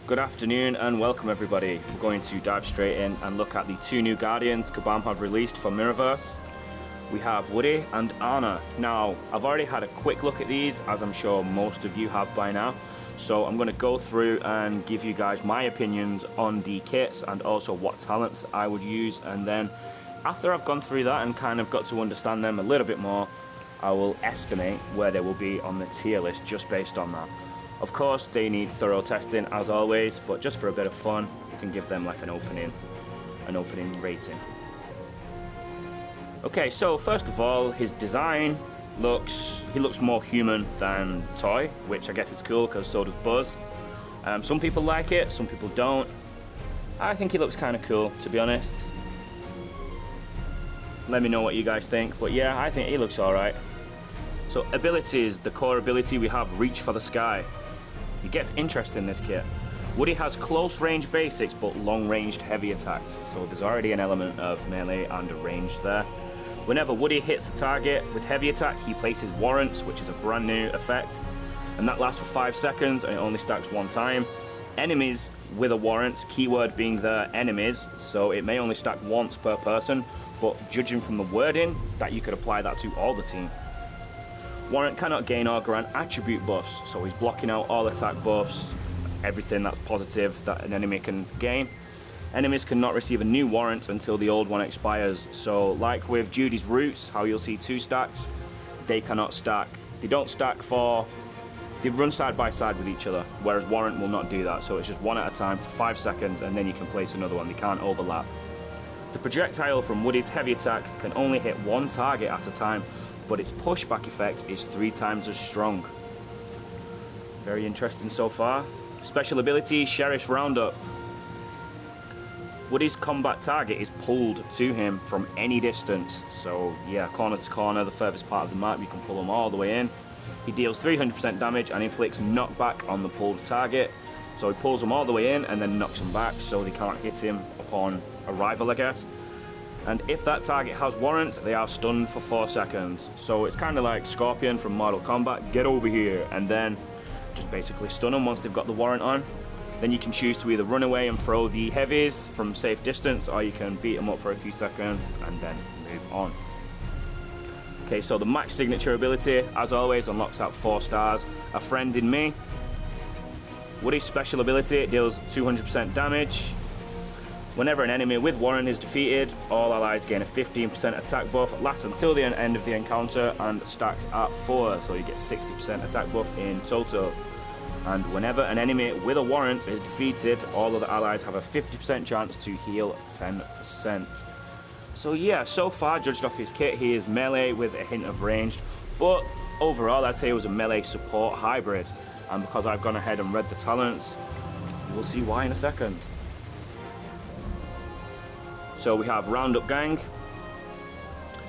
Good afternoon and welcome everybody. We're going to dive straight in and look at the two new Guardians Kabam have released for Mirrorverse. We have Woody and Anna. Now, I've already had a quick look at these, as I'm sure most of you have by now. So I'm going to go through and give you guys my opinions on the kits and also what talents I would use. And then after I've gone through that and kind of got to understand them a little bit more, I will estimate where they will be on the tier list just based on that. Of course, they need thorough testing as always, but just for a bit of fun, you can give them like an opening rating. Okay, so first of all, his design looks more human than toy, which I guess is cool because so does Buzz. Some people like it, some people don't. I think he looks kind of cool, to be honest. Let me know what you guys think, but yeah, I think he looks alright. So abilities, the core ability we have Reach for the Sky. It gets interesting, this kit. Woody has close range basics but long ranged heavy attacks, so there's already an element of melee and a range there. Whenever Woody hits a target with heavy attack, he places warrants, which is a brand new effect, and that lasts for 5 seconds and it only stacks one time. Enemies with a warrant, keyword being their enemies, so it may only stack once per person, but judging from the wording, that you could apply that to all the team. Warrant cannot gain or grant attribute buffs, so he's blocking out all attack buffs, everything that's positive that an enemy can gain. Enemies cannot receive a new warrant until the old one expires, so like with Judy's Roots, how you'll see 2 stacks, they cannot stack. They don't stack they run side by side with each other, whereas warrant will not do that, so it's just one at a time for 5 seconds and then you can place another one, they can't overlap. The projectile from Woody's heavy attack can only hit one target at a time, but its pushback effect is 3 times as strong. Very interesting so far. Special ability, Sheriff's Roundup. Woody's combat target is pulled to him from any distance. So yeah, corner to corner, the furthest part of the map, you can pull him all the way in. He deals 300% damage and inflicts knockback on the pulled target. So he pulls them all the way in and then knocks them back so they can't hit him upon arrival, I guess. And if that target has warrant, they are stunned for 4 seconds. So it's kind of like Scorpion from Mortal Kombat, get over here, and then just basically stun them once they've got the warrant on. Then you can choose to either run away and throw the heavies from safe distance, or you can beat them up for a few seconds and then move on. Okay, so the max signature ability, as always, unlocks out 4 stars, A Friend in Me. Woody's special ability deals 200% damage. Whenever an enemy with warrant is defeated, all allies gain a 15% attack buff, lasts until the end of the encounter and stacks at 4, so you get 60% attack buff in total. And whenever an enemy with a warrant is defeated, all other allies have a 50% chance to heal 10%. So yeah, so far, judged off his kit, he is melee with a hint of ranged, but overall I'd say it was a melee support hybrid. And because I've gone ahead and read the talents, you will see why in a second. So we have Roundup Gang,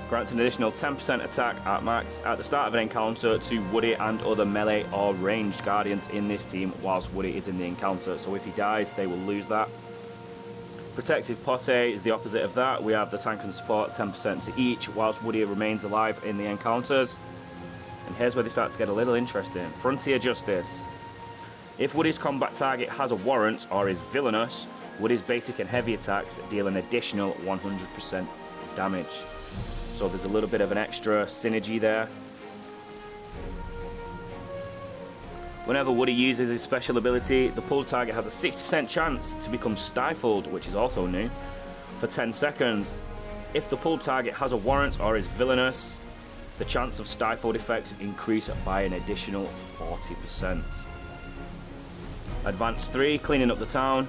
grants an additional 10% attack at max at the start of an encounter to Woody and other melee or ranged guardians in this team whilst Woody is in the encounter. So if he dies, they will lose that. Protective Posse is the opposite of that. We have the tank and support 10% to each whilst Woody remains alive in the encounters. And here's where they start to get a little interesting. Frontier Justice. If Woody's combat target has a warrant or is villainous, Woody's basic and heavy attacks deal an additional 100% damage. So there's a little bit of an extra synergy there. Whenever Woody uses his special ability, the pulled target has a 60% chance to become stifled, which is also new, for 10 seconds. If the pulled target has a warrant or is villainous, the chance of stifled effects increase by an additional 40%. Advance 3, Cleaning Up the Town.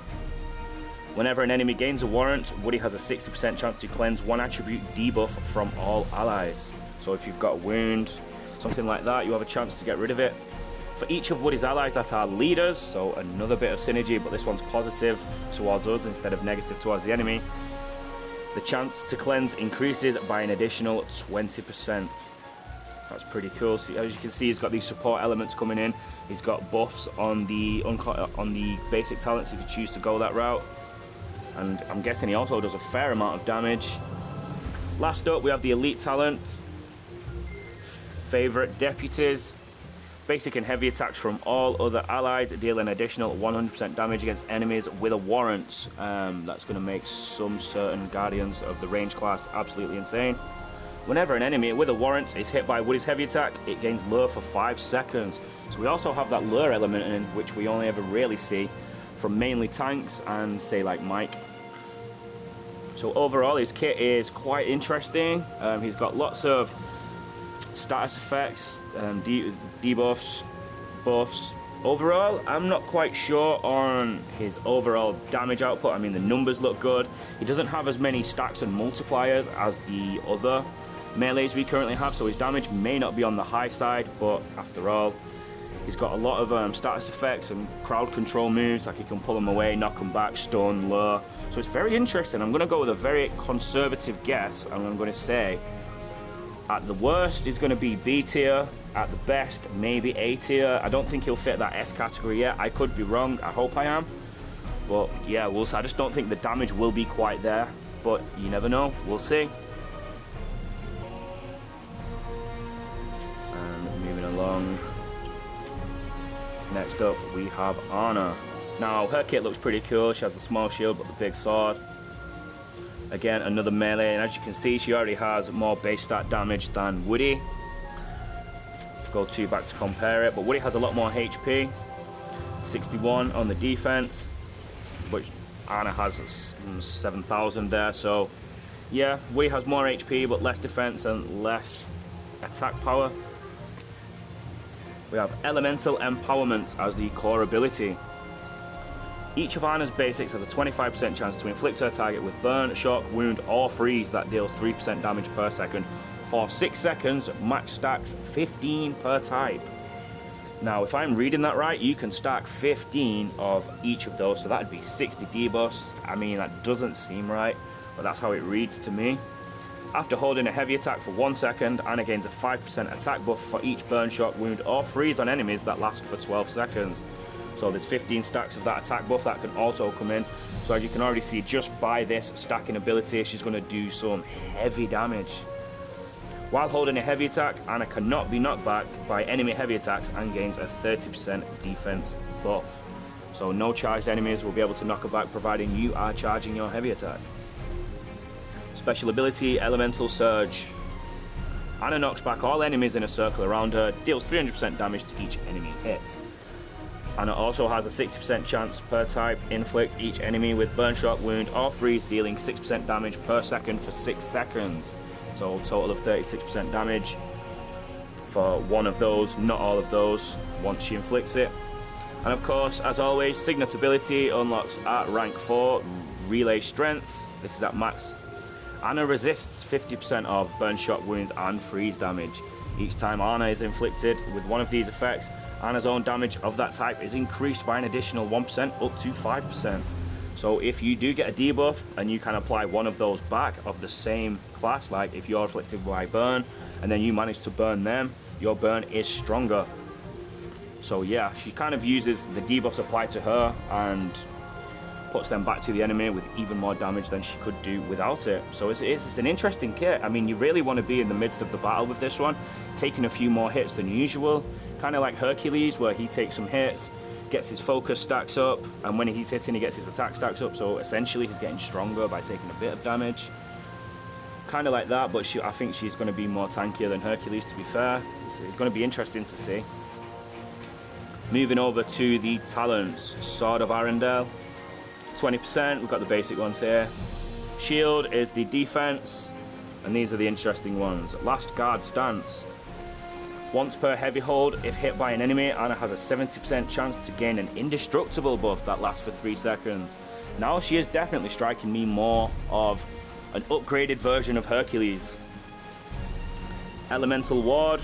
Whenever an enemy gains a warrant, Woody has a 60% chance to cleanse one attribute debuff from all allies. So if you've got a wound, something like that, you have a chance to get rid of it. For each of Woody's allies that are leaders, so another bit of synergy, but this one's positive towards us instead of negative towards the enemy, the chance to cleanse increases by an additional 20%. That's pretty cool. So as you can see, he's got these support elements coming in. He's got buffs on the basic talents if you choose to go that route. And I'm guessing he also does a fair amount of damage. Last up, we have the elite talent. Favorite deputies. Basic and heavy attacks from all other allies deal an additional 100% damage against enemies with a warrant. That's going to make some certain Guardians of the range class absolutely insane. Whenever an enemy with a warrant is hit by Woody's heavy attack, it gains lure for 5 seconds. So we also have that lure element in, which we only ever really see from mainly tanks and say like Mike. So overall his kit is quite interesting. He's got lots of status effects, debuffs, buffs. Overall, I'm not quite sure on his overall damage output. I mean, the numbers look good. He doesn't have as many stacks and multipliers as the other melees we currently have, so his damage may not be on the high side, but after all, he's got a lot of status effects and crowd control moves, like he can pull them away, knock them back, stun, lure. So it's very interesting. I'm going to go with a very conservative guess, and I'm going to say at the worst he's going to be B tier, at the best maybe A tier. I don't think he'll fit that S category yet. I could be wrong, I hope I am, but yeah, we'll see. I just don't think the damage will be quite there, but you never know, we'll see. And moving along, next up we have Anna. Now her kit looks pretty cool. She has the small shield but the big sword. Again, another melee, and as you can see, she already has more base stat damage than Woody. Go back to compare it, but Woody has a lot more HP, 61 on the defense, which Anna has 7,000 there. So yeah, Woody has more HP but less defense and less attack power. We have Elemental Empowerment as the core ability. Each of Anna's basics has a 25% chance to inflict her target with burn, shock, wound, or freeze that deals 3% damage per second for 6 seconds, max stacks 15 per type. Now, if I'm reading that right, you can stack 15 of each of those, so that'd be 60 debuffs. I mean, that doesn't seem right, but that's how it reads to me. After holding a heavy attack for 1 second, Anna gains a 5% attack buff for each burn, shock, wound, or freeze on enemies that last for 12 seconds. So there's 15 stacks of that attack buff that can also come in. So as you can already see, just by this stacking ability, she's going to do some heavy damage. While holding a heavy attack, Anna cannot be knocked back by enemy heavy attacks and gains a 30% defense buff. So no charged enemies will be able to knock her back, providing you are charging your heavy attack. Special ability, Elemental Surge. Anna knocks back all enemies in a circle around her, deals 300% damage to each enemy hit. Anna also has a 60% chance per type, inflict each enemy with burn, shock, wound, or freeze, dealing 6% damage per second for 6 seconds. So a total of 36% damage for one of those, not all of those, once she inflicts it. And of course, as always, Signet ability unlocks at rank 4, Relay Strength. This is at max. Anna resists 50% of burn, shock, wound, and freeze damage. Each time Anna is inflicted with one of these effects, Anna's own damage of that type is increased by an additional 1% up to 5%. So if you do get a debuff and you can apply one of those back of the same class, like if you're afflicted by burn and then you manage to burn them, your burn is stronger. So yeah, she kind of uses the debuffs applied to her and puts them back to the enemy with even more damage than she could do without it. So it's an interesting kit. I mean, you really want to be in the midst of the battle with this one, taking a few more hits than usual, kind of like Hercules, where he takes some hits, gets his focus stacks up, and when he's hitting, he gets his attack stacks up. So essentially he's getting stronger by taking a bit of damage, kind of like that. But I think she's going to be more tankier than Hercules, to be fair. It's going to be interesting to see. Moving over to the talents, Sword of Arundel, 20%, we've got the basic ones here. Shield is the defense, and these are the interesting ones. Last Guard Stance. Once per heavy hold, if hit by an enemy, Anna has a 70% chance to gain an indestructible buff that lasts for 3 seconds. Now she is definitely striking me more of an upgraded version of Hercules. Elemental Ward.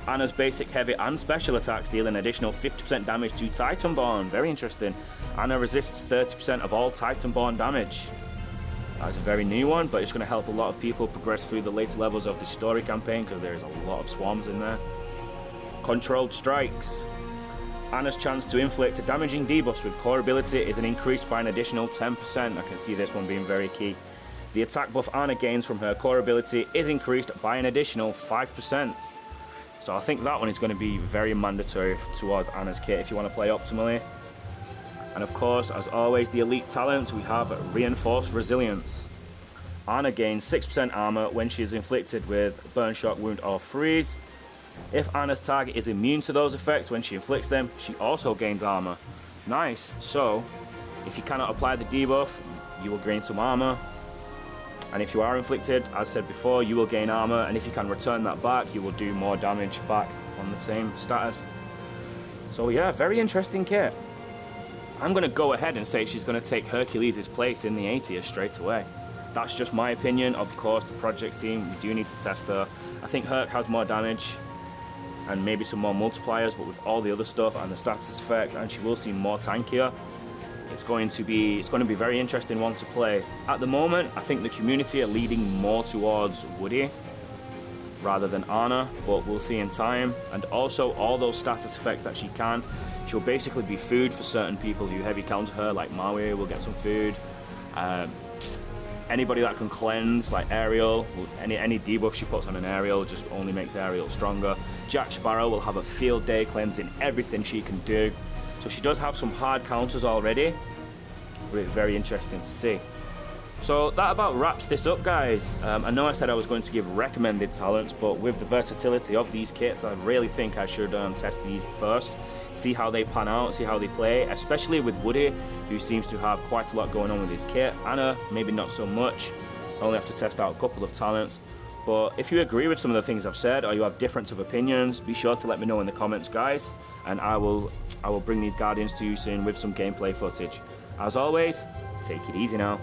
Anna's basic, heavy, and special attacks deal an additional 50% damage to Titanborn. Very interesting. Anna resists 30% of all Titanborn damage. That's a very new one, but it's going to help a lot of people progress through the later levels of the story campaign because there's a lot of swarms in there. Controlled Strikes. Anna's chance to inflict damaging debuffs with core ability is increased by an additional 10%. I can see this one being very key. The attack buff Anna gains from her core ability is increased by an additional 5%. So I think that one is going to be very mandatory towards Anna's kit if you want to play optimally. And of course, as always, the elite talent, we have Reinforced Resilience. Anna gains 6% armor when she is inflicted with Burn, Shock, Wound or Freeze. If Anna's target is immune to those effects when she inflicts them, she also gains armor. Nice. So if you cannot apply the debuff, you will gain some armor. And if you are inflicted, as said before, you will gain armor, and if you can return that back, you will do more damage back on the same status. So yeah, very interesting kit. I'm going to go ahead and say she's going to take Hercules' place in the A tier straight away. That's just my opinion. Of course, the project team, we do need to test her. I think Herc has more damage and maybe some more multipliers, but with all the other stuff and the status effects, and she will seem more tankier. It's going to be very interesting one to play. At the moment, I think the community are leading more towards Woody rather than Anna, but we'll see in time. And also, all those status effects that she can, she'll basically be food for certain people who heavy counter her, like Maui will get some food. Anybody that can cleanse, like Ariel, any debuff she puts on an Ariel just only makes Ariel stronger. Jack Sparrow will have a field day cleansing everything she can do. So she does have some hard counters already. Very interesting to see. So that about wraps this up, guys. I know I said I was going to give recommended talents, but with the versatility of these kits, I really think I should test these first, see how they pan out, see how they play, especially with Woody, who seems to have quite a lot going on with his kit. Anna, maybe not so much. I only have to test out a couple of talents. But if you agree with some of the things I've said, or you have difference of opinions, be sure to let me know in the comments, guys, and I will bring these Guardians to you soon with some gameplay footage. As always, take it easy now.